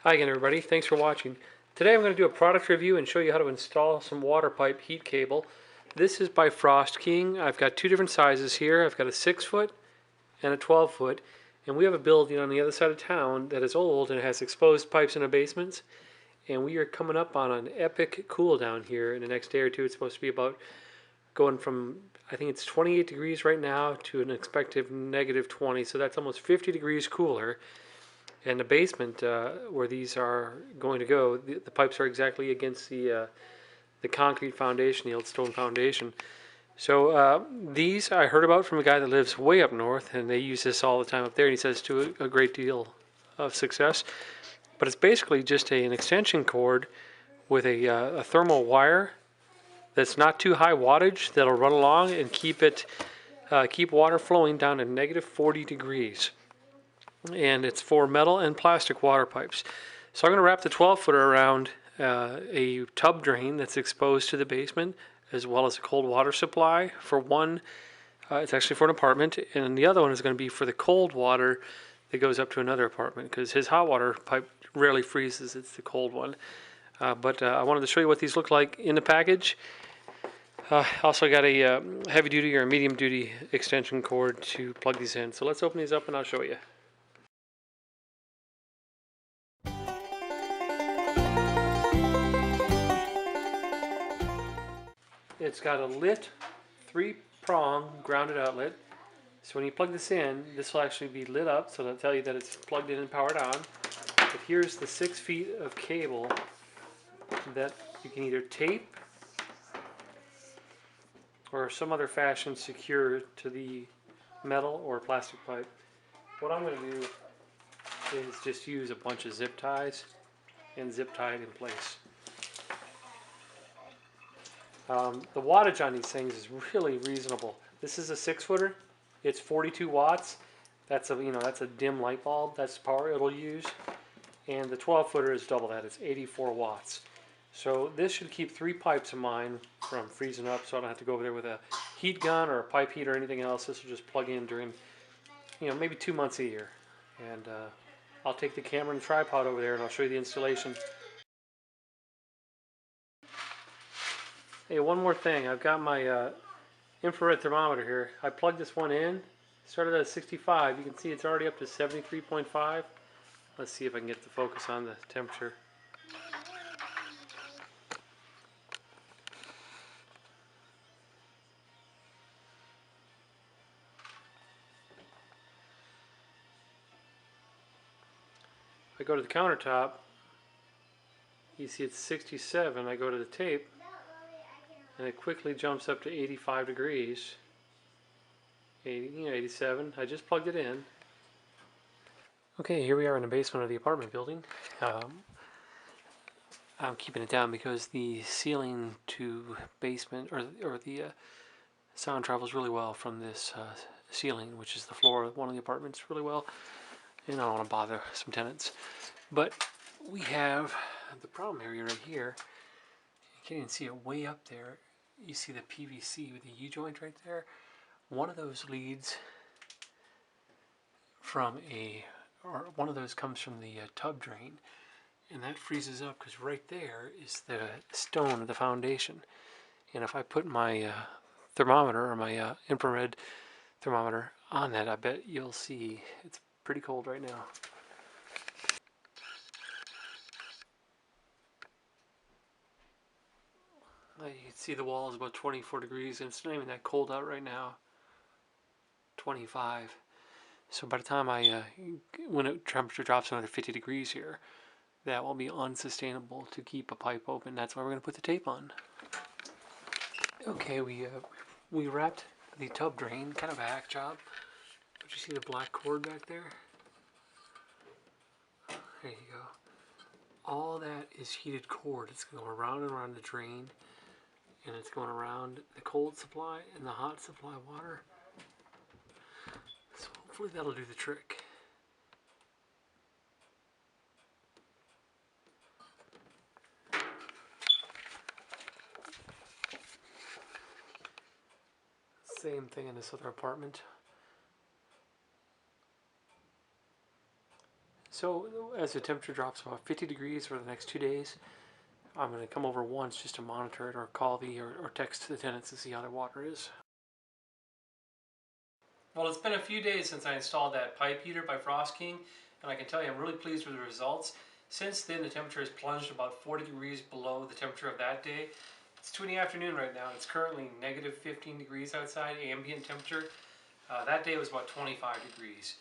Hi again everybody, thanks for watching. Today I'm going to do a product review and show you how to install some water pipe heat cable. This is by Frost King. I've got two different sizes here. I've got a 6-foot and a 12-foot. And we have a building on the other side of town that is old and has exposed pipes in the basements. And we are coming up on an epic cool down here in the next day or two. It's supposed to be about going from, I think it's 28 degrees right now to an expected negative 20. So that's almost 50 degrees cooler. And the basement where these are going to go, the pipes are exactly against the concrete foundation, the old stone foundation. So these I heard about from a guy that lives way up north, and they use this all the time up there. And he says to a great deal of success. But it's basically just an extension cord with a thermal wire that's not too high wattage that'll run along and keep water flowing down to negative 40 degrees. And it's for metal and plastic water pipes. So I'm going to wrap the 12-footer around a tub drain that's exposed to the basement, as well as a cold water supply for one. It's actually for an apartment, and the other one is going to be for the cold water that goes up to another apartment, because his hot water pipe rarely freezes. It's the cold one. But I wanted to show you what these look like in the package. Also got a heavy duty or a medium duty extension cord to plug these in. So let's open these up and I'll show you. It's got a lit 3-prong grounded outlet. So when you plug this in, this will actually be lit up, so that'll tell you that it's plugged in and powered on. But here's the 6 feet of cable that you can either tape or some other fashion secure to the metal or plastic pipe. What I'm going to do is just use a bunch of zip ties and zip tie it in place. The wattage on these things is really reasonable. This is a 6-footer. It's 42 watts. That's a dim light bulb. That's the power it'll use. And the 12-footer is double that. It's 84 watts. So this should keep 3 pipes of mine from freezing up, so I don't have to go over there with a heat gun or a pipe heat or anything else. This will just plug in during, maybe 2 months a year. And I'll take the camera and tripod over there and I'll show you the installation. Hey, one more thing. I've got my infrared thermometer here. I plugged this one in. Started at 65. You can see it's already up to 73.5. Let's see if I can get the focus on the temperature. If I go to the countertop, you see it's 67. I go to the tape, and it quickly jumps up to 85 degrees. 87. I just plugged it in. Okay, here we are in the basement of the apartment building. I'm keeping it down because the ceiling to basement, or the sound travels really well from this ceiling, which is the floor of one of the apartments, really well. And I don't want to bother some tenants. But we have the problem area right here. You can't even see it way up there. You see the PVC with the U-joint right there. One of those leads from one of those comes from the tub drain, and that freezes up because right there is the stone of the foundation. And if I put my thermometer or my infrared thermometer on that, I bet you'll see it's pretty cold right now. You can see the wall is about 24 degrees, and it's not even that cold out right now. 25. So by the time when the temperature drops another 50 degrees here, that will be unsustainable to keep a pipe open. That's why we're going to put the tape on. Okay, we wrapped the tub drain, kind of a hack job. But you see the black cord back there? There you go. All that is heated cord. It's going around and around the drain, and it's going around the cold supply and the hot supply water. So hopefully that'll do the trick. Same thing in this other apartment. So as the temperature drops about 50 degrees for the next 2 days, I'm going to come over once just to monitor it, or call or text the tenants to see how their water is. Well, it's been a few days since I installed that pipe heater by Frost King, and I can tell you I'm really pleased with the results. Since then, the temperature has plunged about 40 degrees below the temperature of that day. It's 2 in the afternoon right now. It's currently negative 15 degrees outside, ambient temperature. That day was about 25 degrees.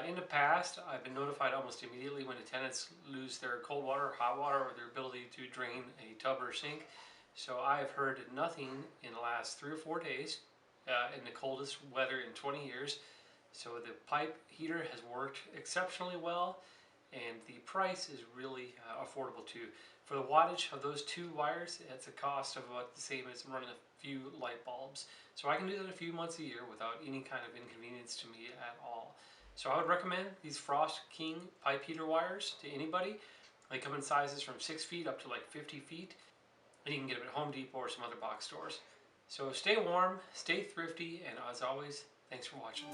In the past, I've been notified almost immediately when the tenants lose their cold water or hot water, or their ability to drain a tub or sink. So I've heard nothing in the last 3 or 4 days, in the coldest weather in 20 years. So the pipe heater has worked exceptionally well, and the price is really affordable too. For the wattage of those 2 wires, it's a cost of about the same as running a few light bulbs. So I can do that a few months a year without any kind of inconvenience to me at all. So I would recommend these Frost King pipe heater wires to anybody. They come in sizes from 6 feet up to like 50 feet. And you can get them at Home Depot or some other box stores. So stay warm, stay thrifty, and as always, thanks for watching.